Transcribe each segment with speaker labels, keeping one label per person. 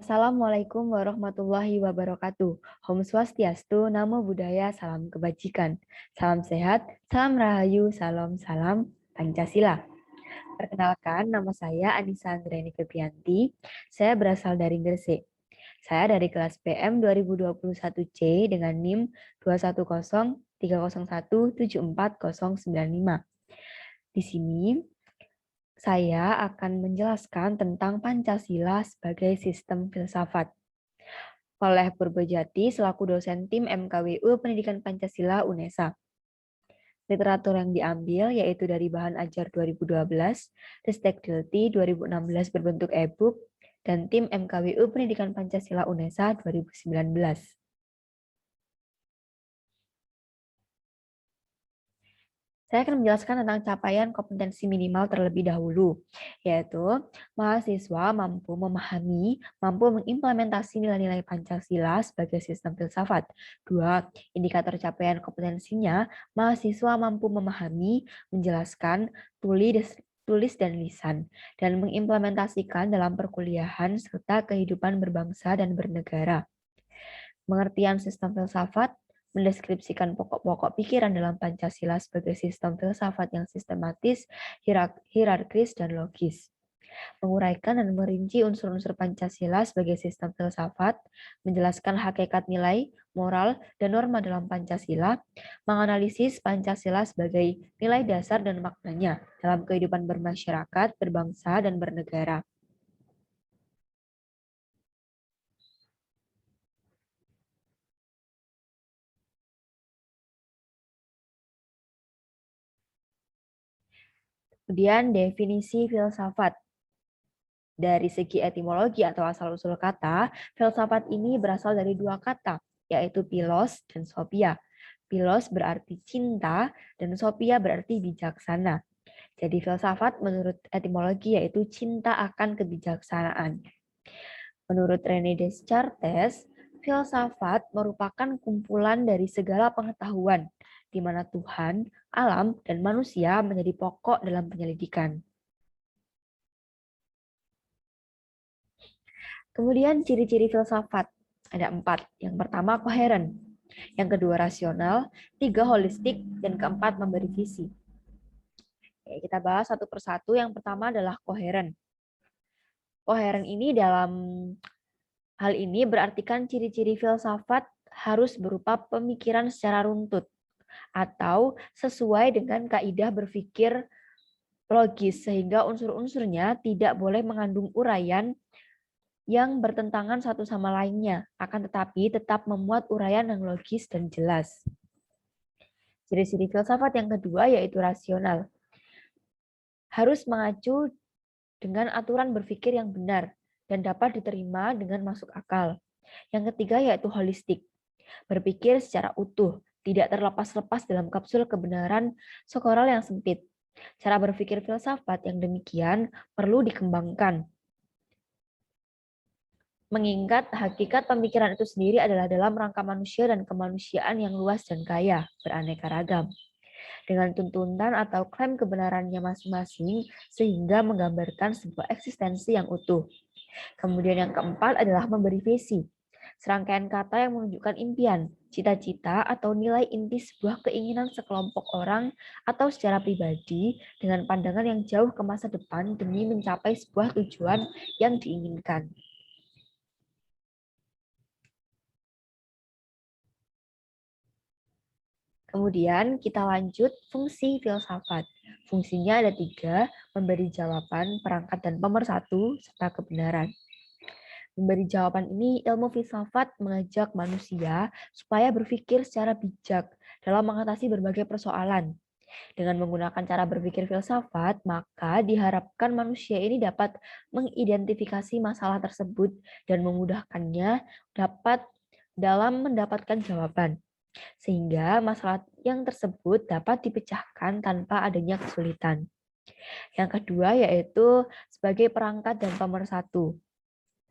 Speaker 1: Assalamualaikum warahmatullahi wabarakatuh. Om Swastiastu, Namo Buddhaya, salam kebajikan. Salam sehat, salam rahayu, salam salam Pancasila. Perkenalkan, nama saya Anissa Anggreni Febrianti. Saya berasal dari Gresik. Saya dari kelas PM 2021C dengan NIM 21030174095. Di sini saya akan menjelaskan tentang Pancasila sebagai sistem filsafat. Oleh Purbajati selaku dosen tim MKWU Pendidikan Pancasila UNESA. Literatur yang diambil yaitu dari Bahan Ajar 2012, Ristek Dilti 2016 berbentuk e-book, dan tim MKWU Pendidikan Pancasila UNESA 2019. Saya akan menjelaskan tentang capaian kompetensi minimal terlebih dahulu, yaitu mahasiswa mampu memahami, mampu mengimplementasi nilai-nilai Pancasila sebagai sistem filsafat. 2. Indikator capaian kompetensinya, mahasiswa mampu memahami, menjelaskan, tulis dan lisan, dan mengimplementasikan dalam perkuliahan serta kehidupan berbangsa dan bernegara. Pengertian sistem filsafat mendeskripsikan pokok-pokok pikiran dalam Pancasila sebagai sistem filsafat yang sistematis, hierarkis, dan logis. Menguraikan dan merinci unsur-unsur Pancasila sebagai sistem filsafat, menjelaskan hakikat nilai, moral, dan norma dalam Pancasila, menganalisis Pancasila sebagai nilai dasar dan maknanya dalam kehidupan bermasyarakat, berbangsa, dan bernegara. Kemudian definisi filsafat. Dari segi etimologi atau asal-usul kata, filsafat ini berasal dari dua kata, yaitu philos dan sophia. Philos berarti cinta dan sophia berarti bijaksana. Jadi filsafat menurut etimologi yaitu cinta akan kebijaksanaan. Menurut René Descartes, filsafat merupakan kumpulan dari segala pengetahuan, di mana Tuhan, alam, dan manusia menjadi pokok dalam penyelidikan. Kemudian ciri-ciri filsafat ada 4. Yang pertama koheren, yang kedua rasional, 3 holistik, dan keempat memberi visi. Oke, kita bahas satu persatu. Yang pertama adalah koheren. Koheren ini dalam hal ini berartikan ciri-ciri filsafat harus berupa pemikiran secara runtut atau sesuai dengan kaidah berpikir logis sehingga unsur-unsurnya tidak boleh mengandung uraian yang bertentangan satu sama lainnya, akan tetapi tetap memuat uraian yang logis dan jelas. Ciri-ciri filsafat yang kedua yaitu rasional. Harus mengacu dengan aturan berpikir yang benar dan dapat diterima dengan masuk akal. Yang ketiga yaitu holistik. Berpikir secara utuh, tidak terlepas-lepas dalam kapsul kebenaran sekoral yang sempit. Cara berpikir filsafat yang demikian perlu dikembangkan. Mengingat hakikat pemikiran itu sendiri adalah dalam rangka manusia dan kemanusiaan yang luas dan kaya, beraneka ragam. Dengan tuntutan atau klaim kebenarannya masing-masing, sehingga menggambarkan sebuah eksistensi yang utuh. Kemudian yang keempat adalah memberi visi. Serangkaian kata yang menunjukkan impian, cita-cita, atau nilai inti sebuah keinginan sekelompok orang atau secara pribadi dengan pandangan yang jauh ke masa depan demi mencapai sebuah tujuan yang diinginkan. Kemudian kita lanjut fungsi filsafat. Fungsinya ada 3, memberi jawaban, perangkat, dan pemersatu, serta kebenaran. Memberi jawaban ini, ilmu filsafat mengajak manusia supaya berpikir secara bijak dalam mengatasi berbagai persoalan. Dengan menggunakan cara berpikir filsafat, maka diharapkan manusia ini dapat mengidentifikasi masalah tersebut dan memudahkannya dapat dalam mendapatkan jawaban, sehingga masalah yang tersebut dapat dipecahkan tanpa adanya kesulitan. Yang kedua yaitu sebagai perangkat dan pemersatu.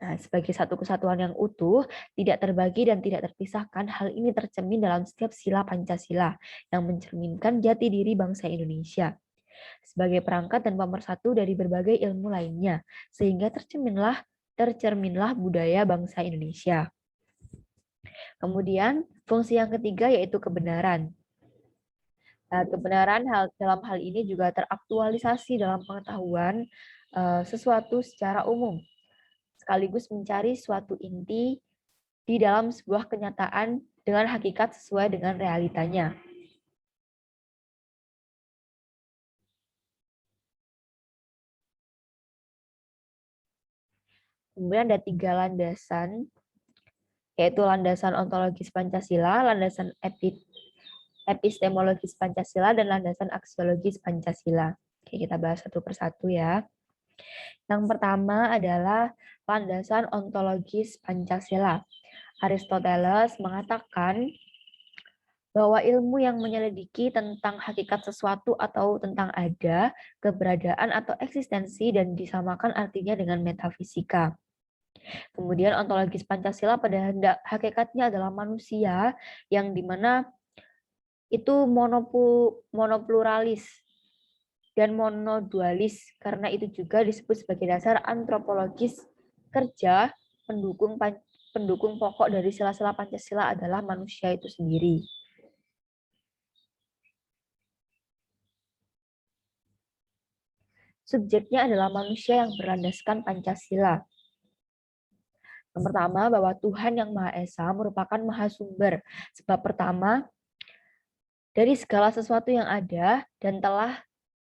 Speaker 1: Nah, sebagai satu kesatuan yang utuh, tidak terbagi dan tidak terpisahkan, hal ini tercermin dalam setiap sila Pancasila yang mencerminkan jati diri bangsa Indonesia. Sebagai perangkat dan pemersatu dari berbagai ilmu lainnya, sehingga tercerminlah tercerminlah budaya bangsa Indonesia. Kemudian, fungsi yang ketiga yaitu kebenaran. Nah, kebenaran dalam hal ini juga teraktualisasi dalam pengetahuan sesuatu secara umum, sekaligus mencari suatu inti di dalam sebuah kenyataan dengan hakikat sesuai dengan realitanya. Kemudian ada 3 landasan, yaitu landasan ontologis Pancasila, landasan epistemologis Pancasila, dan landasan aksiologis Pancasila. Oke, kita bahas satu persatu ya. Yang pertama adalah landasan ontologis Pancasila. Aristoteles mengatakan bahwa ilmu yang menyelidiki tentang hakikat sesuatu atau tentang ada, keberadaan atau eksistensi dan disamakan artinya dengan metafisika. Kemudian ontologis Pancasila pada hakikatnya adalah manusia yang dimana itu monopluralis dan monodualis, karena itu juga disebut sebagai dasar antropologis kerja pendukung pokok dari sila-sila Pancasila adalah manusia itu sendiri. Subjeknya adalah manusia yang berlandaskan Pancasila. Yang pertama, bahwa Tuhan yang Maha Esa merupakan Maha Sumber. Sebab pertama, dari segala sesuatu yang ada dan telah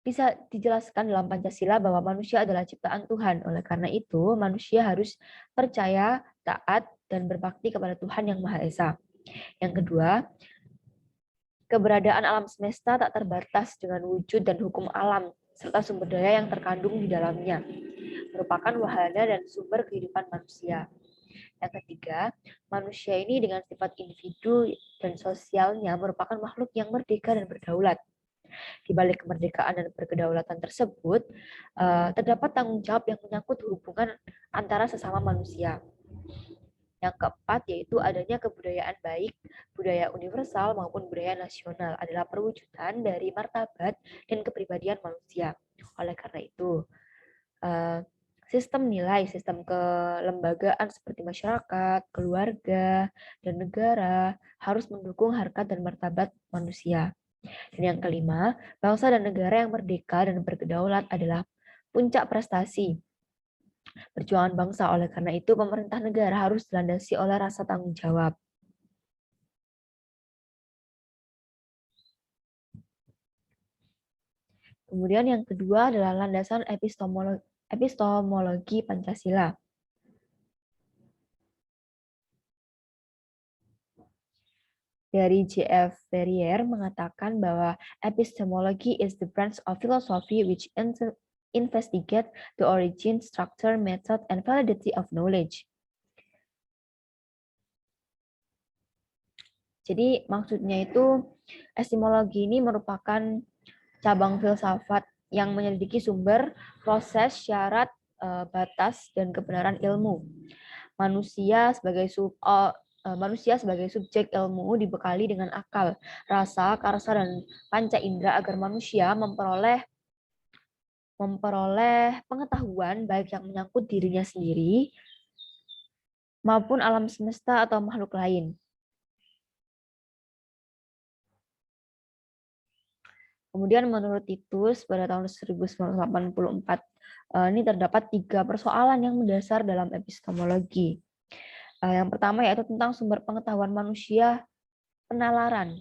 Speaker 1: bisa dijelaskan dalam Pancasila bahwa manusia adalah ciptaan Tuhan. Oleh karena itu, manusia harus percaya, taat, dan berbakti kepada Tuhan yang Maha Esa. Yang kedua, keberadaan alam semesta tak terbatas dengan wujud dan hukum alam, serta sumber daya yang terkandung di dalamnya, merupakan wahana dan sumber kehidupan manusia. Yang ketiga, manusia ini dengan sifat individu dan sosialnya merupakan makhluk yang merdeka dan berdaulat. Di balik kemerdekaan dan berkedaulatan tersebut, terdapat tanggung jawab yang menyangkut hubungan antara sesama manusia. Yang keempat, yaitu adanya kebudayaan baik, budaya universal maupun budaya nasional adalah perwujudan dari martabat dan kepribadian manusia. Oleh karena itu, sistem nilai, sistem kelembagaan seperti masyarakat, keluarga, dan negara harus mendukung harkat dan martabat manusia. Dan yang kelima, bangsa dan negara yang merdeka dan berkedaulat adalah puncak prestasi perjuangan bangsa. Oleh karena itu, pemerintah negara harus dilandasi oleh rasa tanggung jawab. Kemudian yang kedua adalah landasan epistemologi Pancasila. Dari J.F. Ferrier mengatakan bahwa epistemology is the branch of philosophy which investigate the origin, structure, method, and validity of knowledge. Jadi maksudnya itu epistemologi ini merupakan cabang filsafat yang menyelidiki sumber, proses, syarat, batas, dan kebenaran ilmu. Manusia sebagai subjek ilmu dibekali dengan akal, rasa, karsa, dan panca indera agar manusia memperoleh pengetahuan baik yang menyangkut dirinya sendiri maupun alam semesta atau makhluk lain. Kemudian menurut Titus pada tahun 1984 ini terdapat 3 persoalan yang mendasar dalam epistemologi. Yang pertama yaitu tentang sumber pengetahuan manusia, penalaran.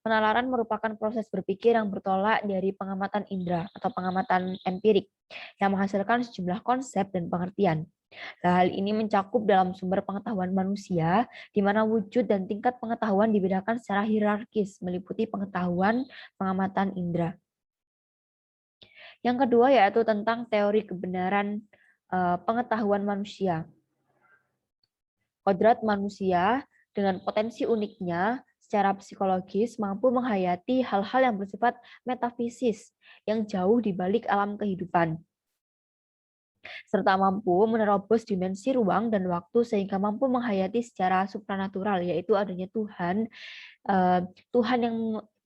Speaker 1: Penalaran merupakan proses berpikir yang bertolak dari pengamatan indera atau pengamatan empirik yang menghasilkan sejumlah konsep dan pengertian. Hal ini mencakup dalam sumber pengetahuan manusia, di mana wujud dan tingkat pengetahuan dibedakan secara hierarkis, meliputi pengetahuan, pengamatan indera. Yang kedua yaitu tentang teori kebenaran pengetahuan manusia. Kodrat manusia dengan potensi uniknya secara psikologis mampu menghayati hal-hal yang bersifat metafisis yang jauh di balik alam kehidupan, serta mampu menerobos dimensi ruang dan waktu sehingga mampu menghayati secara supranatural, yaitu adanya Tuhan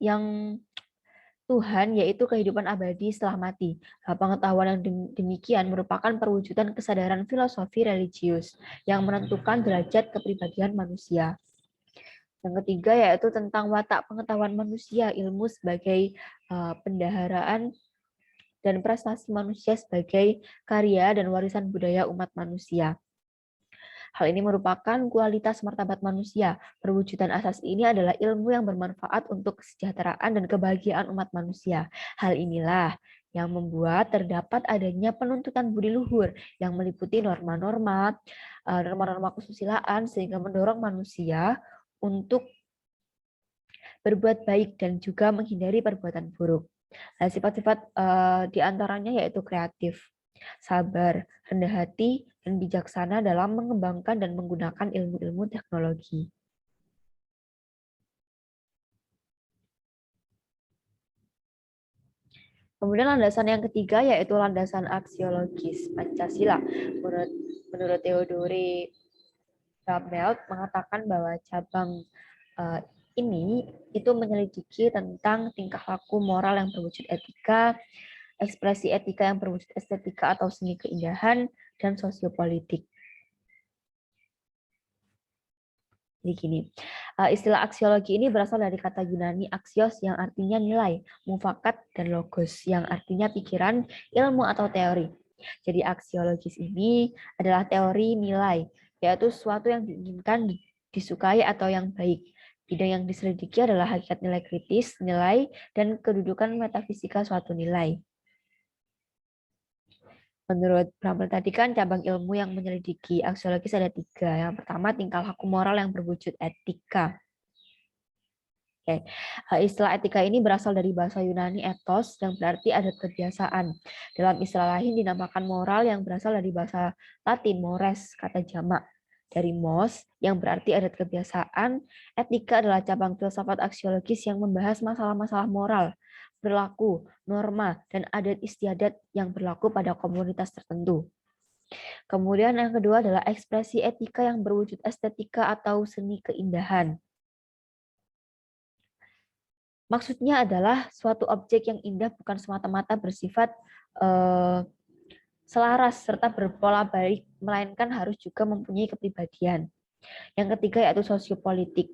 Speaker 1: yang Tuhan yaitu kehidupan abadi setelah mati. Pengetahuan yang demikian merupakan perwujudan kesadaran filosofi religius yang menentukan derajat kepribadian manusia. Yang ketiga yaitu tentang watak pengetahuan manusia, ilmu sebagai pendaharaan dan prestasi manusia sebagai karya dan warisan budaya umat manusia. Hal ini merupakan kualitas martabat manusia. Perwujudan asas ini adalah ilmu yang bermanfaat untuk kesejahteraan dan kebahagiaan umat manusia. Hal inilah yang membuat terdapat adanya penuntutan budi luhur yang meliputi norma-norma kesusilaan sehingga mendorong manusia untuk berbuat baik dan juga menghindari perbuatan buruk. Nah, sifat-sifat di antaranya yaitu kreatif, sabar, rendah hati, dan bijaksana dalam mengembangkan dan menggunakan ilmu-ilmu teknologi. Kemudian landasan yang ketiga yaitu landasan aksiologis Pancasila. Menurut Theodore Roosevelt mengatakan bahwa cabang ini itu menyelidiki tentang tingkah laku moral yang berwujud etika, ekspresi etika yang berwujud estetika atau seni keindahan, dan sosiopolitik. Jadi gini, istilah aksiologi ini berasal dari kata Yunani aksios yang artinya nilai, mufakat, dan logos yang artinya pikiran, ilmu, atau teori. Jadi aksiologis ini adalah teori nilai, yaitu sesuatu yang diinginkan, disukai, atau yang baik. Bidang yang diselidiki adalah hakikat nilai kritis, nilai, dan kedudukan metafisika suatu nilai. Menurut Bramel tadi kan cabang ilmu yang menyelidiki aksiologis ada 3. Yang pertama tingkah laku moral yang berwujud etika. Oke. Istilah etika ini berasal dari bahasa Yunani ethos yang berarti adat kebiasaan. Dalam istilah lain dinamakan moral yang berasal dari bahasa Latin mores, kata jamak. Dari mos yang berarti adat kebiasaan, etika adalah cabang filsafat aksiologis yang membahas masalah-masalah moral, perilaku, norma, dan adat istiadat yang berlaku pada komunitas tertentu. Kemudian yang kedua adalah ekspresi etika yang berwujud estetika atau seni keindahan. Maksudnya adalah suatu objek yang indah bukan semata-mata bersifat selaras serta berpola baik, melainkan harus juga mempunyai kepribadian. Yang ketiga yaitu sosiopolitik.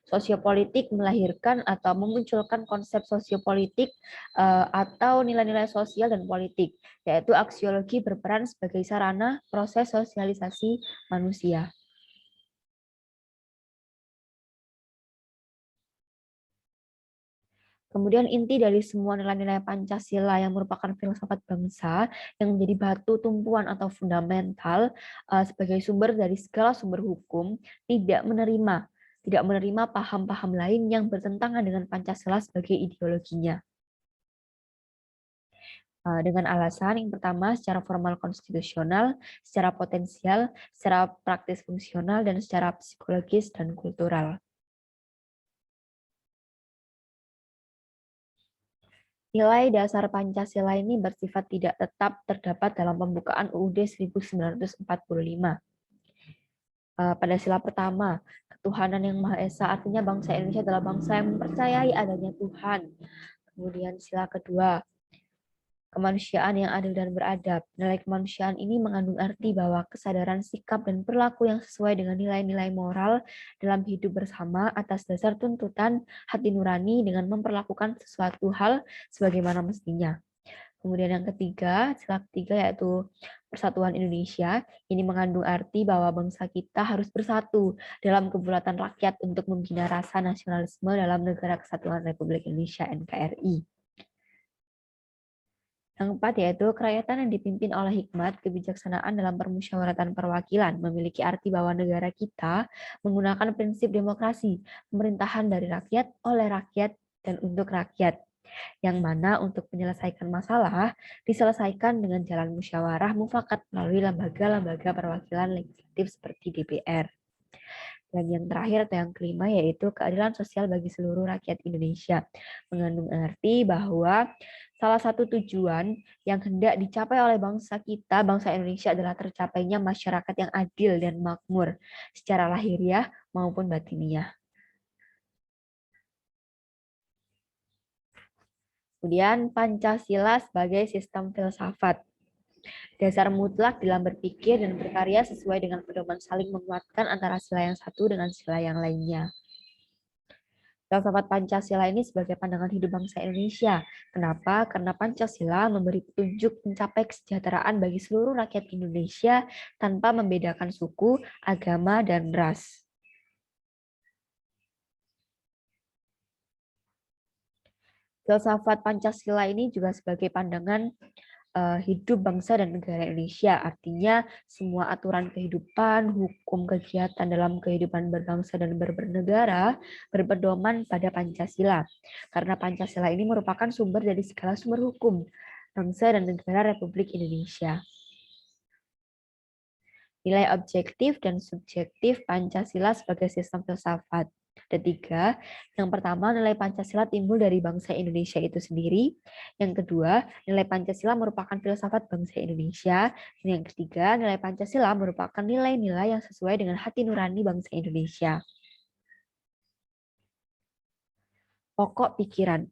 Speaker 1: Sosiopolitik melahirkan atau memunculkan konsep sosiopolitik atau nilai-nilai sosial dan politik, yaitu aksiologi berperan sebagai sarana proses sosialisasi manusia. Kemudian inti dari semua nilai-nilai Pancasila yang merupakan filsafat bangsa yang menjadi batu tumpuan atau fundamental sebagai sumber dari segala sumber hukum tidak menerima paham-paham lain yang bertentangan dengan Pancasila sebagai ideologinya. Dengan alasan yang pertama secara formal konstitusional, secara potensial, secara praktis fungsional, dan secara psikologis dan kultural. Nilai dasar Pancasila ini bersifat tidak tetap terdapat dalam pembukaan UUD 1945. Pada sila pertama, ketuhanan yang Maha Esa artinya bangsa Indonesia adalah bangsa yang mempercayai adanya Tuhan. Kemudian sila kedua, kemanusiaan yang adil dan beradab. Nilai kemanusiaan ini mengandung arti bahwa kesadaran sikap dan perilaku yang sesuai dengan nilai-nilai moral dalam hidup bersama atas dasar tuntutan hati nurani dengan memperlakukan sesuatu hal sebagaimana mestinya. Kemudian yang ketiga, sila ketiga yaitu Persatuan Indonesia. Ini mengandung arti bahwa bangsa kita harus bersatu dalam kebulatan rakyat untuk membina rasa nasionalisme dalam Negara Kesatuan Republik Indonesia (NKRI). Yang keempat yaitu kerakyatan yang dipimpin oleh hikmat, kebijaksanaan dalam permusyawaratan perwakilan, memiliki arti bahwa negara kita menggunakan prinsip demokrasi, pemerintahan dari rakyat, oleh rakyat, dan untuk rakyat. Yang mana untuk menyelesaikan masalah diselesaikan dengan jalan musyawarah mufakat melalui lembaga-lembaga perwakilan legislatif seperti DPR. Dan yang terakhir atau yang kelima yaitu keadilan sosial bagi seluruh rakyat Indonesia. Mengandung arti bahwa salah satu tujuan yang hendak dicapai oleh bangsa kita, bangsa Indonesia adalah tercapainya masyarakat yang adil dan makmur secara lahiriah maupun batiniah. Kemudian Pancasila sebagai sistem filsafat. Dasar mutlak dalam berpikir dan berkarya sesuai dengan pedoman saling menguatkan antara sila yang satu dengan sila yang lainnya. Filsafat Pancasila ini sebagai pandangan hidup bangsa Indonesia. Kenapa? Karena Pancasila memberi petunjuk mencapai kesejahteraan bagi seluruh rakyat Indonesia tanpa membedakan suku, agama, dan ras. Filsafat Pancasila ini juga sebagai pandangan hidup bangsa dan negara Indonesia. Artinya semua aturan kehidupan, hukum kegiatan dalam kehidupan berbangsa dan bernegara berpedoman pada Pancasila. Karena Pancasila ini merupakan sumber dari segala sumber hukum bangsa dan negara Republik Indonesia. Nilai objektif dan subjektif Pancasila sebagai sistem filsafat. Ada 3. Yang pertama, nilai Pancasila timbul dari bangsa Indonesia itu sendiri. Yang kedua, nilai Pancasila merupakan filsafat bangsa Indonesia. Dan yang ketiga, nilai Pancasila merupakan nilai-nilai yang sesuai dengan hati nurani bangsa Indonesia. Pokok pikiran.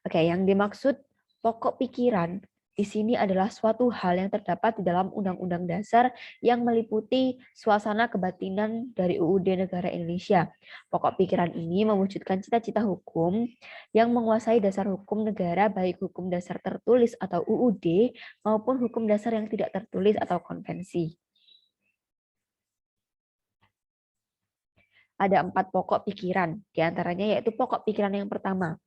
Speaker 1: Oke, yang dimaksud pokok pikiran di sini adalah suatu hal yang terdapat di dalam Undang-Undang Dasar yang meliputi suasana kebatinan dari UUD Negara Indonesia. Pokok pikiran ini mewujudkan cita-cita hukum yang menguasai dasar hukum negara, baik hukum dasar tertulis atau UUD maupun hukum dasar yang tidak tertulis atau konvensi. Ada 4 pokok pikiran, diantaranya yaitu pokok pikiran yang pertama.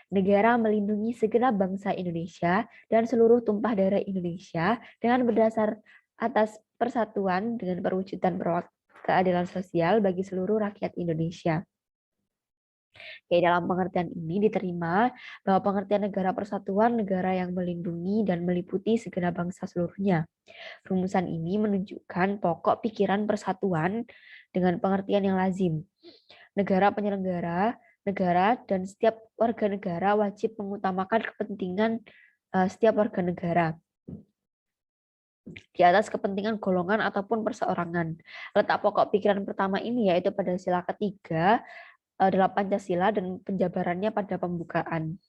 Speaker 1: Negara melindungi segenap bangsa Indonesia dan seluruh tumpah darah Indonesia dengan berdasar atas persatuan dengan perwujudan keadilan sosial bagi seluruh rakyat Indonesia. Oke, dalam pengertian ini diterima bahwa pengertian negara persatuan negara yang melindungi dan meliputi segenap bangsa seluruhnya. Rumusan ini menunjukkan pokok pikiran persatuan dengan pengertian yang lazim. Negara penyelenggara negara dan setiap warga negara wajib mengutamakan kepentingan setiap warga negara di atas kepentingan golongan ataupun perseorangan. Letak pokok pikiran pertama ini yaitu pada sila ketiga dalam Pancasila dan penjabarannya pada pembukaan.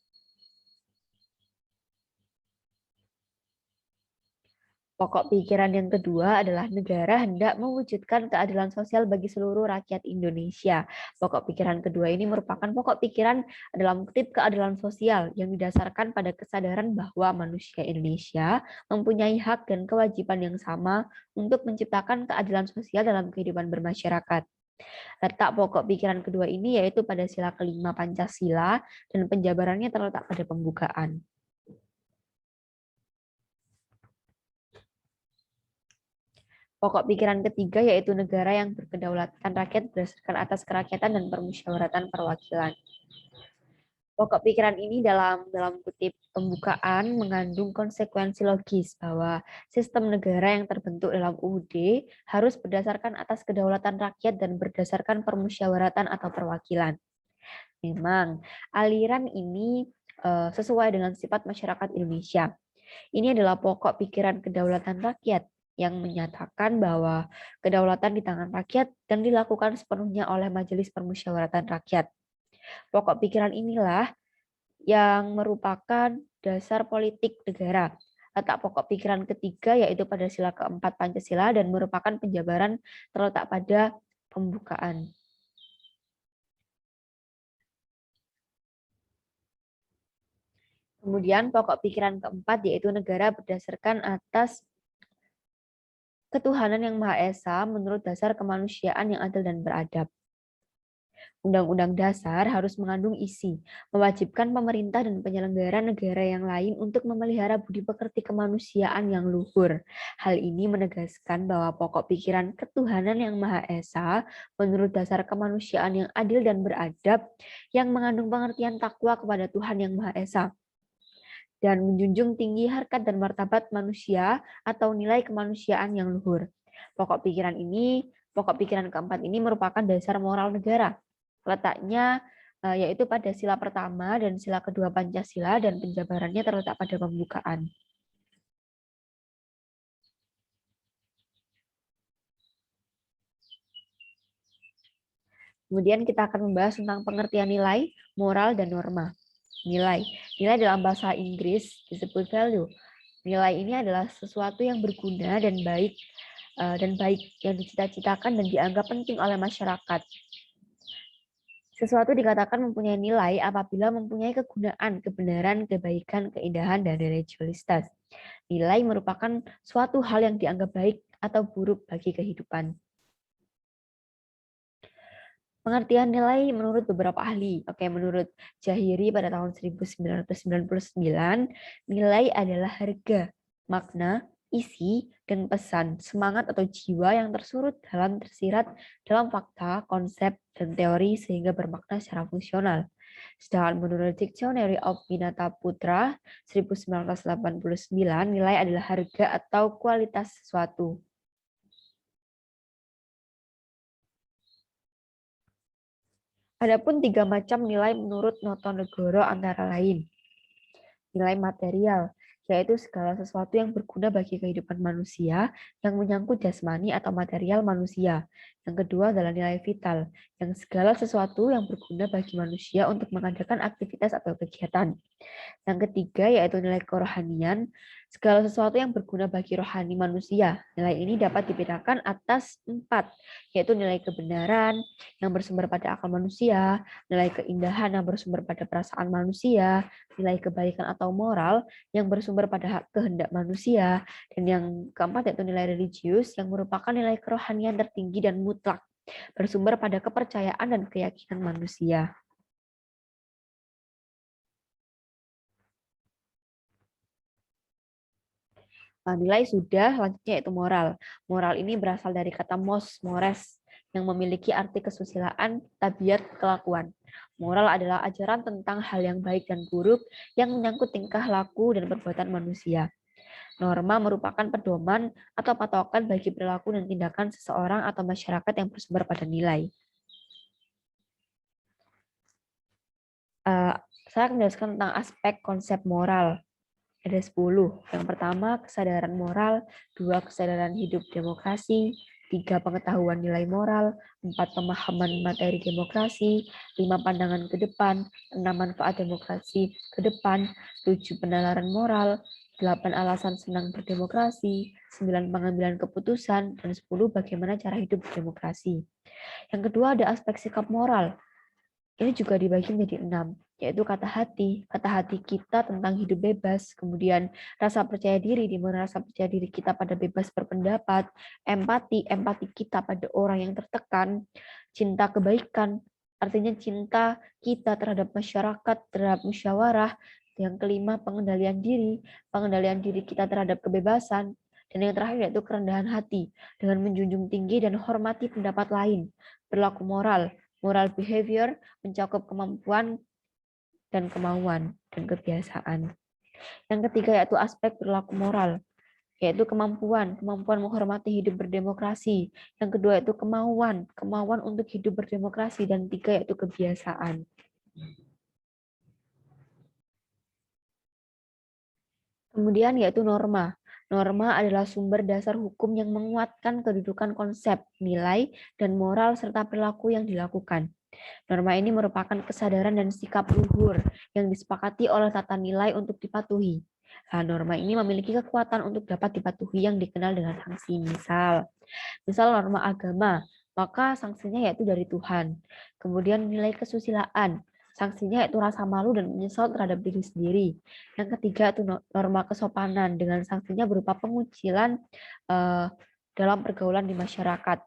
Speaker 1: Pokok pikiran yang kedua adalah negara hendak mewujudkan keadilan sosial bagi seluruh rakyat Indonesia. Pokok pikiran kedua ini merupakan pokok pikiran dalam kutip keadilan sosial yang didasarkan pada kesadaran bahwa manusia Indonesia mempunyai hak dan kewajiban yang sama untuk menciptakan keadilan sosial dalam kehidupan bermasyarakat. Letak pokok pikiran kedua ini yaitu pada sila kelima Pancasila dan penjabarannya terletak pada pembukaan. Pokok pikiran ketiga yaitu negara yang berkedaulatan rakyat berdasarkan atas kerakyatan dan permusyawaratan perwakilan. Pokok pikiran ini dalam kutip pembukaan mengandung konsekuensi logis bahwa sistem negara yang terbentuk dalam UUD harus berdasarkan atas kedaulatan rakyat dan berdasarkan permusyawaratan atau perwakilan. Memang aliran ini sesuai dengan sifat masyarakat Indonesia. Ini adalah pokok pikiran kedaulatan rakyat yang menyatakan bahwa kedaulatan di tangan rakyat dan dilakukan sepenuhnya oleh Majelis Permusyawaratan Rakyat. Pokok pikiran inilah yang merupakan dasar politik negara. Letak pokok pikiran ketiga yaitu pada sila keempat Pancasila dan merupakan penjabaran terletak pada pembukaan. Kemudian pokok pikiran keempat yaitu negara berdasarkan atas ketuhanan yang Maha Esa menurut dasar kemanusiaan yang adil dan beradab. Undang-undang dasar harus mengandung isi, mewajibkan pemerintah dan penyelenggara negara yang lain untuk memelihara budi pekerti kemanusiaan yang luhur. Hal ini menegaskan bahwa pokok pikiran ketuhanan yang Maha Esa menurut dasar kemanusiaan yang adil dan beradab yang mengandung pengertian takwa kepada Tuhan yang Maha Esa dan menjunjung tinggi harkat dan martabat manusia atau nilai kemanusiaan yang luhur. Pokok pikiran keempat ini merupakan dasar moral negara. Letaknya yaitu pada sila pertama dan sila kedua Pancasila dan penjabarannya terletak pada pembukaan. Kemudian kita akan membahas tentang pengertian nilai, moral, dan norma. Nilai. Nilai dalam bahasa Inggris disebut value. Nilai ini adalah sesuatu yang berguna dan baik yang dicita-citakan dan dianggap penting oleh masyarakat. Sesuatu dikatakan mempunyai nilai apabila mempunyai kegunaan, kebenaran, kebaikan, keindahan, dan religiusitas. Nilai merupakan suatu hal yang dianggap baik atau buruk bagi kehidupan. Pengertian nilai menurut beberapa ahli. Oke, menurut Jahiri pada tahun 1999, nilai adalah harga, makna, isi, dan pesan, semangat atau jiwa yang tersirat dalam fakta, konsep, dan teori sehingga bermakna secara fungsional. Sedangkan menurut Dictionary of Winata Putra 1989, nilai adalah harga atau kualitas sesuatu. Adapun 3 macam nilai menurut Notonegoro antara lain. Nilai material, yaitu segala sesuatu yang berguna bagi kehidupan manusia yang menyangkut jasmani atau material manusia. Yang kedua adalah nilai vital, yang segala sesuatu yang berguna bagi manusia untuk mengadakan aktivitas atau kegiatan. Yang ketiga yaitu nilai kerohanian, segala sesuatu yang berguna bagi rohani manusia. Nilai ini dapat dibedakan atas 4, yaitu nilai kebenaran yang bersumber pada akal manusia, nilai keindahan yang bersumber pada perasaan manusia, nilai kebaikan atau moral yang bersumber pada kehendak manusia, dan yang keempat yaitu nilai religius yang merupakan nilai kerohanian tertinggi dan mutlak, bersumber pada kepercayaan dan keyakinan manusia. Nilai sudah, selanjutnya yaitu moral. Moral ini berasal dari kata mores, yang memiliki arti kesusilaan, tabiat, kelakuan. Moral adalah ajaran tentang hal yang baik dan buruk yang menyangkut tingkah laku dan perbuatan manusia. Norma merupakan pedoman atau patokan bagi perilaku dan tindakan seseorang atau masyarakat yang bersumber pada nilai. Saya akan menjelaskan tentang aspek konsep moral. Ada 10. Yang pertama, kesadaran moral. 2, kesadaran hidup demokrasi. 3, pengetahuan nilai moral. 4, pemahaman materi demokrasi. 5, pandangan ke depan. 6, manfaat demokrasi ke depan. 7, penalaran moral. 8, alasan senang berdemokrasi. 9, pengambilan keputusan. Dan 10, bagaimana cara hidup berdemokrasi. Yang kedua, ada aspek sikap moral. Ini juga dibagi menjadi 6, yaitu kata hati kita tentang hidup bebas, kemudian rasa percaya diri, di mana rasa percaya diri kita pada bebas berpendapat, empati kita pada orang yang tertekan, cinta kebaikan, artinya cinta kita terhadap masyarakat, terhadap musyawarah. Yang kelima, pengendalian diri kita terhadap kebebasan. Dan yang terakhir yaitu kerendahan hati, dengan menjunjung tinggi dan hormati pendapat lain. Berlaku moral behavior mencakup kemampuan dan kemauan dan kebiasaan. Yang ketiga yaitu aspek perilaku moral, yaitu kemampuan menghormati hidup berdemokrasi. Yang kedua yaitu kemauan untuk hidup berdemokrasi, dan 3 yaitu kebiasaan. Kemudian yaitu norma. Norma adalah sumber dasar hukum yang menguatkan kedudukan konsep, nilai, dan moral serta perilaku yang dilakukan. Norma ini merupakan kesadaran dan sikap luhur yang disepakati oleh tata nilai untuk dipatuhi. Nah, norma ini memiliki kekuatan untuk dapat dipatuhi yang dikenal dengan sanksi. Misal norma agama, maka sanksinya yaitu dari Tuhan. Kemudian nilai kesusilaan, sanksinya yaitu rasa malu dan menyesal terhadap diri sendiri. Yang ketiga itu norma kesopanan, dengan sanksinya berupa pengucilan dalam pergaulan di masyarakat.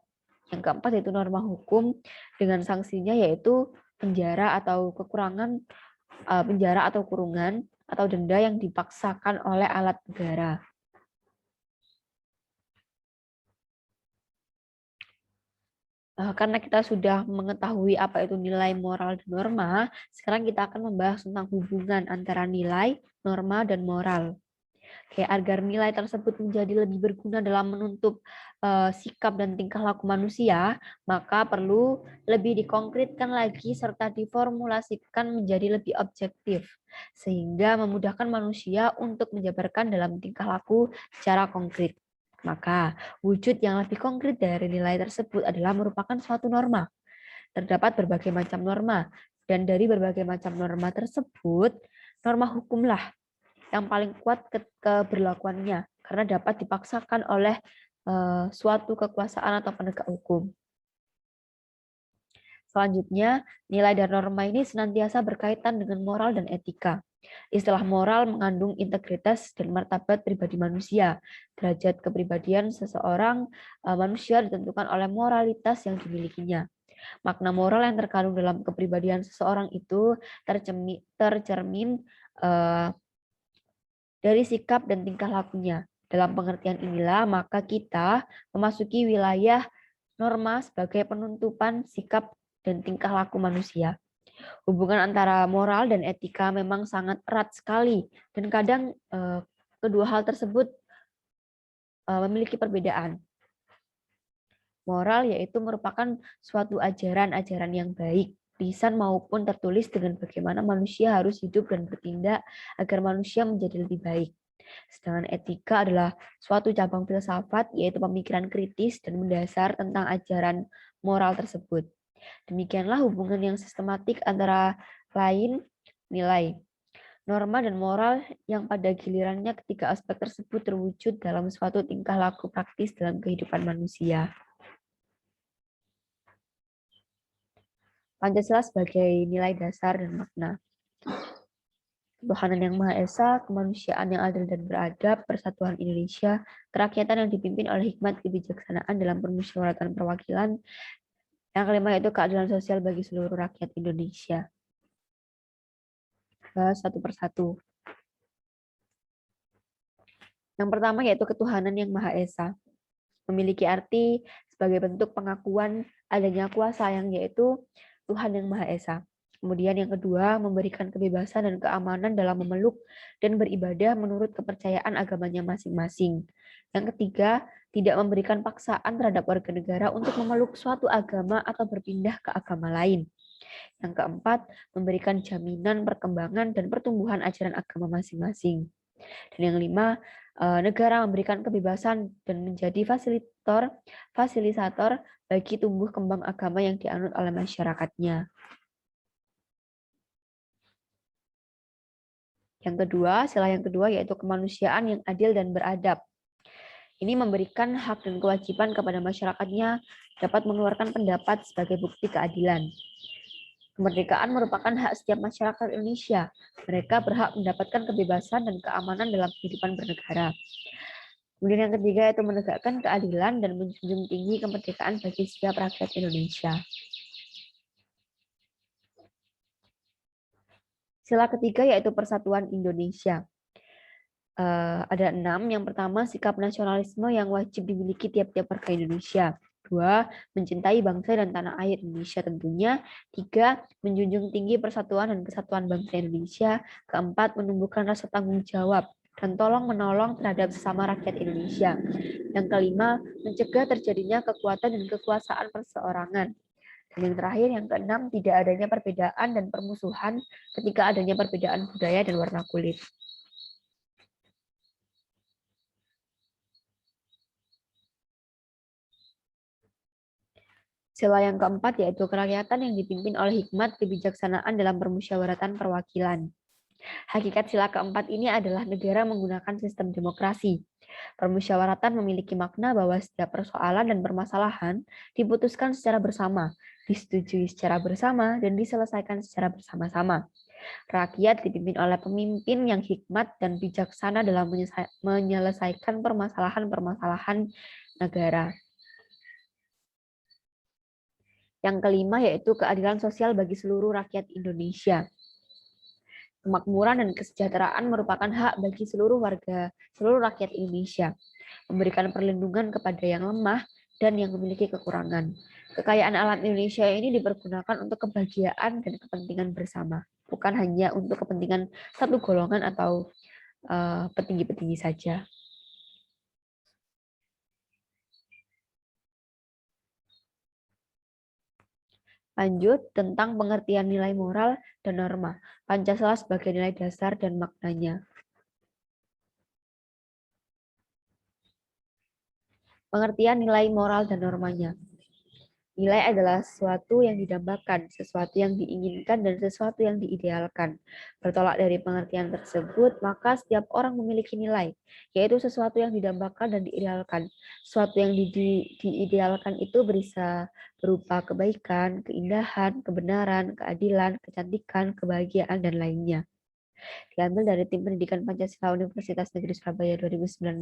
Speaker 1: Yang keempat yaitu norma hukum, dengan sanksinya yaitu penjara atau kurungan atau denda yang dipaksakan oleh alat negara. Karena kita sudah mengetahui apa itu nilai, moral, dan norma, sekarang kita akan membahas tentang hubungan antara nilai, norma, dan moral. Agar nilai tersebut menjadi lebih berguna dalam menutup sikap dan tingkah laku manusia, maka perlu lebih dikonkretkan lagi serta diformulasikan menjadi lebih objektif, sehingga memudahkan manusia untuk menjabarkan dalam tingkah laku secara konkret. Maka, wujud yang lebih konkret dari nilai tersebut adalah merupakan suatu norma. Terdapat berbagai macam norma, Dan dari berbagai macam norma tersebut, norma hukumlah yang paling kuat keberlakuannya karena dapat dipaksakan oleh suatu kekuasaan atau penegak hukum. Selanjutnya, nilai dan norma ini senantiasa berkaitan dengan moral dan etika. Istilah moral mengandung integritas dan martabat pribadi manusia. Derajat kepribadian seseorang manusia ditentukan oleh moralitas yang dimilikinya. Makna moral yang terkandung dalam kepribadian seseorang itu tercermin dari sikap dan tingkah lakunya. Dalam pengertian inilah, maka kita memasuki wilayah norma sebagai penuntupan sikap dan tingkah laku manusia. Hubungan antara moral dan etika memang sangat erat sekali, dan kadang kedua hal tersebut memiliki perbedaan. Moral yaitu merupakan suatu ajaran-ajaran yang baik, lisan maupun tertulis dengan bagaimana manusia harus hidup dan bertindak agar manusia menjadi lebih baik. Sedangkan etika adalah suatu cabang filsafat, yaitu pemikiran kritis dan mendasar tentang ajaran moral tersebut. Demikianlah hubungan yang sistematik antara lain nilai, norma, dan moral yang pada gilirannya ketiga aspek tersebut terwujud dalam suatu tingkah laku praktis dalam kehidupan manusia. Pancasila sebagai nilai dasar dan makna. Ketuhanan yang Maha Esa, kemanusiaan yang adil dan beradab, persatuan Indonesia, kerakyatan yang dipimpin oleh hikmat kebijaksanaan dalam permusyawaratan perwakilan. Yang kelima yaitu keadilan sosial bagi seluruh rakyat Indonesia. Bahas satu persatu. Yang pertama yaitu ketuhanan yang Maha Esa. Memiliki arti sebagai bentuk pengakuan adanya kuasa yang yaitu Tuhan yang Maha Esa. Kemudian yang kedua, memberikan kebebasan dan keamanan dalam memeluk dan beribadah menurut kepercayaan agamanya masing-masing. Yang ketiga, tidak memberikan paksaan terhadap warga negara untuk memeluk suatu agama atau berpindah ke agama lain. Yang keempat, memberikan jaminan perkembangan dan pertumbuhan ajaran agama masing-masing. Dan yang lima, negara memberikan kebebasan dan menjadi fasilisator bagi tumbuh kembang agama yang dianut oleh masyarakatnya. Yang kedua, sila yang kedua yaitu kemanusiaan yang adil dan beradab. Ini memberikan hak dan kewajiban kepada masyarakatnya dapat mengeluarkan pendapat sebagai bukti keadilan. Kemerdekaan merupakan hak setiap masyarakat Indonesia. Mereka berhak mendapatkan kebebasan dan keamanan dalam kehidupan bernegara. Kemudian yang ketiga yaitu menegakkan keadilan dan menjunjung tinggi kemerdekaan bagi setiap rakyat Indonesia. Sila ketiga yaitu persatuan Indonesia. Ada 6. Yang pertama, sikap nasionalisme yang wajib dimiliki tiap-tiap warga Indonesia. 2. Mencintai bangsa dan tanah air Indonesia tentunya. 3. Menjunjung tinggi persatuan dan kesatuan bangsa Indonesia. 4. Menumbuhkan rasa tanggung jawab dan tolong-menolong terhadap sesama rakyat Indonesia. Yang kelima, mencegah terjadinya kekuatan dan kekuasaan perseorangan. Dan yang terakhir, yang keenam, tidak adanya perbedaan dan permusuhan ketika adanya perbedaan budaya dan warna kulit. Sila yang keempat yaitu kerakyatan yang dipimpin oleh hikmat kebijaksanaan dalam permusyawaratan perwakilan. Hakikat sila keempat ini adalah negara menggunakan sistem demokrasi. Permusyawaratan memiliki makna bahwa setiap persoalan dan permasalahan diputuskan secara bersama, disetujui secara bersama, dan diselesaikan secara bersama-sama. Rakyat dipimpin oleh pemimpin yang hikmat dan bijaksana dalam menyelesaikan permasalahan-permasalahan negara. Yang kelima yaitu keadilan sosial bagi seluruh rakyat Indonesia. Kemakmuran dan kesejahteraan merupakan hak bagi seluruh rakyat Indonesia, memberikan perlindungan kepada yang lemah dan yang memiliki kekurangan. Kekayaan alam Indonesia ini dipergunakan untuk kebahagiaan dan kepentingan bersama, bukan hanya untuk kepentingan satu golongan atau petinggi-petinggi saja. Lanjut, tentang pengertian nilai moral dan norma. Pancasila sebagai nilai dasar dan maknanya. Pengertian nilai moral dan normanya. Nilai adalah sesuatu yang didambakan, sesuatu yang diinginkan, dan sesuatu yang diidealkan. Bertolak dari pengertian tersebut, maka setiap orang memiliki nilai, yaitu sesuatu yang didambakan dan diidealkan. Sesuatu yang diidealkan itu bisa berupa kebaikan, keindahan, kebenaran, keadilan, kecantikan, kebahagiaan, dan lainnya. Diambil dari Tim Pendidikan Pancasila Universitas Negeri Surabaya 2019,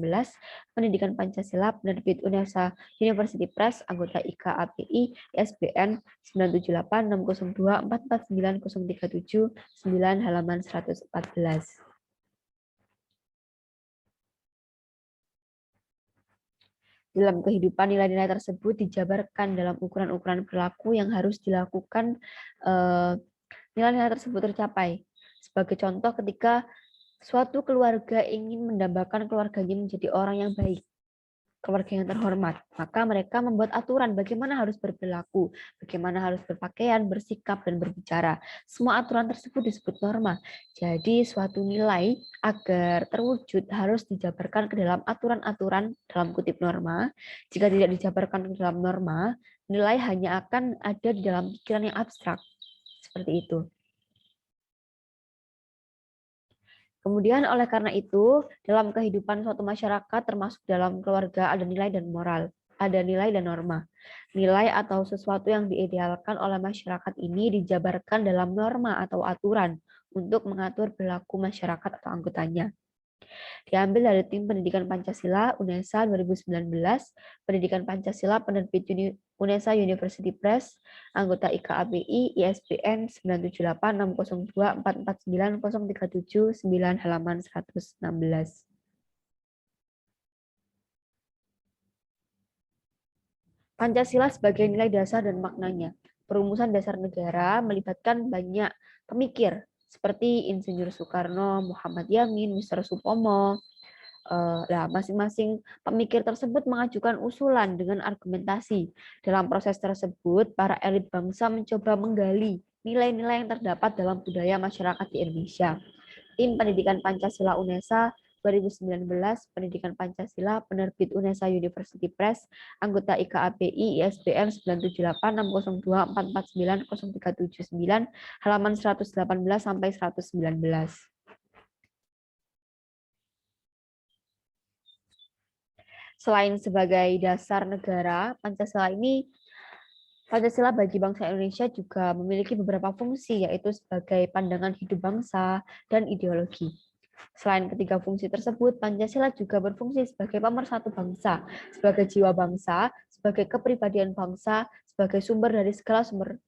Speaker 1: Pendidikan Pancasila, Penerbit Unesa University Press, anggota IKAPI, ISBN 9786024490379, halaman 114. Dalam kehidupan, nilai-nilai tersebut dijabarkan dalam ukuran-ukuran perilaku yang harus dilakukan nilai-nilai tersebut tercapai. Sebagai contoh, ketika suatu keluarga ingin mendambakan keluarganya menjadi orang yang baik, keluarga yang terhormat, maka mereka membuat aturan bagaimana harus berperilaku, bagaimana harus berpakaian, bersikap, dan berbicara. Semua aturan tersebut disebut norma. Jadi suatu nilai agar terwujud harus dijabarkan ke dalam aturan-aturan dalam kutip norma. Jika tidak dijabarkan ke dalam norma, nilai hanya akan ada di dalam pikiran yang abstrak. Seperti itu. Kemudian oleh karena itu, dalam kehidupan suatu masyarakat termasuk dalam keluarga ada nilai dan moral, ada nilai dan norma. Nilai atau sesuatu yang diidealkan oleh masyarakat ini dijabarkan dalam norma atau aturan untuk mengatur perilaku masyarakat atau anggotanya. Diambil dari Tim Pendidikan Pancasila UNESA 2019, Pendidikan Pancasila Penerbit UNESA University Press, anggota IKAPI, ISBN 9786024490379, halaman 116. Pancasila sebagai nilai dasar dan maknanya. Perumusan dasar negara melibatkan banyak pemikir seperti Insinyur Soekarno, Muhammad Yamin, Mr. Supomo. Nah, masing-masing pemikir tersebut mengajukan usulan dengan argumentasi. Dalam proses tersebut, para elit bangsa mencoba menggali nilai-nilai yang terdapat dalam budaya masyarakat di Indonesia. Tim Pendidikan Pancasila UNESA 2019, Pendidikan Pancasila, Penerbit UNESA University Press, anggota IKAPI, ISBN 9786024490379, halaman 118 sampai 119. Selain sebagai dasar negara, Pancasila bagi bangsa Indonesia juga memiliki beberapa fungsi, yaitu sebagai pandangan hidup bangsa dan ideologi. Selain ketiga fungsi tersebut, Pancasila juga berfungsi sebagai pemersatu bangsa, sebagai jiwa bangsa, sebagai kepribadian bangsa, sebagai sumber dari segala sumber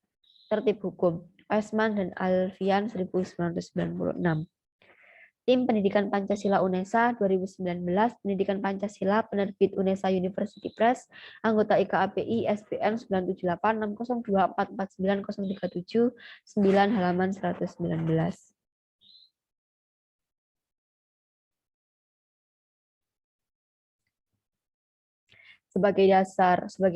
Speaker 1: tertib hukum. Weisman dan Alfian 1996. Tim Pendidikan Pancasila UNESA 2019, Pendidikan Pancasila, Penerbit UNESA University Press, anggota IKAPI, SBN 9786024490379, halaman 119. Sebagai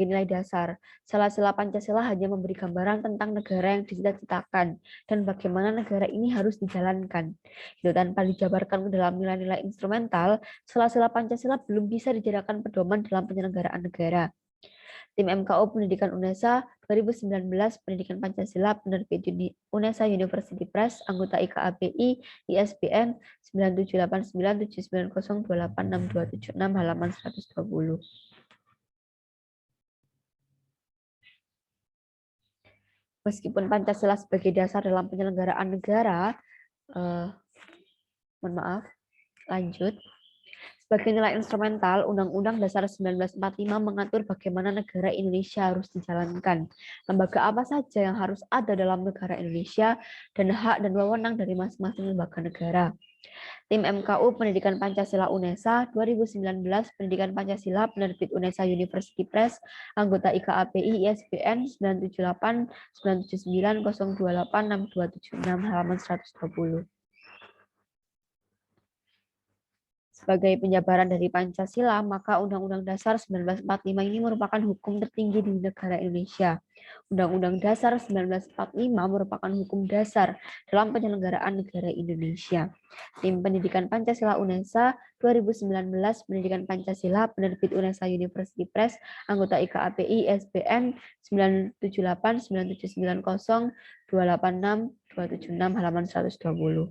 Speaker 1: nilai dasar, sela-sela Pancasila hanya memberi gambaran tentang negara yang dicita-citakan dan bagaimana negara ini harus dijalankan. Itu tanpa dijabarkan ke dalam nilai-nilai instrumental, sela-sela Pancasila belum bisa dijadikan pedoman dalam penyelenggaraan negara. Tim MKU Pendidikan UNESA 2019, Pendidikan Pancasila, Penerbit UNESA University Press, anggota IKAPI, ISBN 9789790286276, halaman 120. Meskipun Pancasila sebagai dasar dalam penyelenggaraan negara, lanjut. Sebagai nilai instrumental, Undang-Undang Dasar 1945 mengatur bagaimana negara Indonesia harus dijalankan, lembaga apa saja yang harus ada dalam negara Indonesia, dan hak dan wewenang dari masing-masing lembaga negara. Tim MKU Pendidikan Pancasila UNESA 2019, Pendidikan Pancasila, Penerbit UNESA University Press, anggota IKAPI, ISBN 9789790286276, halaman 120. Sebagai penjabaran dari Pancasila, maka Undang-Undang Dasar 1945 ini merupakan hukum tertinggi di negara Indonesia. Undang-Undang Dasar 1945 merupakan hukum dasar dalam penyelenggaraan negara Indonesia. Tim Pendidikan Pancasila UNESA 2019, Pendidikan Pancasila, Penerbit UNESA University Press, anggota IKAPI, SBN 978 9790 286 276 halaman 120.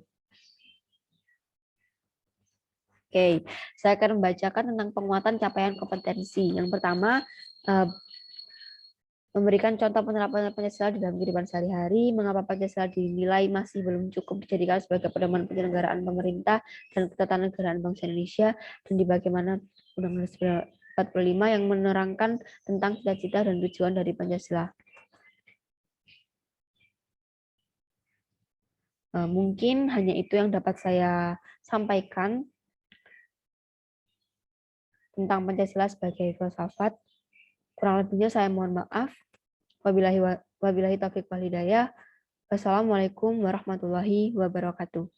Speaker 1: Oke, saya akan membacakan tentang penguatan capaian kompetensi. Yang pertama, memberikan contoh penerapan Pancasila di dalam kehidupan sehari-hari, mengapa Pancasila dinilai masih belum cukup dijadikan sebagai pedoman penyelenggaraan pemerintah dan ketatanegaraan bangsa Indonesia, dan di bagaimana Undang-Undang 45 yang menerangkan tentang cita-cita dan tujuan dari Pancasila. Mungkin hanya itu yang dapat saya sampaikan tentang Pancasila sebagai filsafat. Kurang lebihnya saya mohon maaf. Wabillahi taufiq wal hidayah. Wassalamualaikum warahmatullahi wabarakatuh.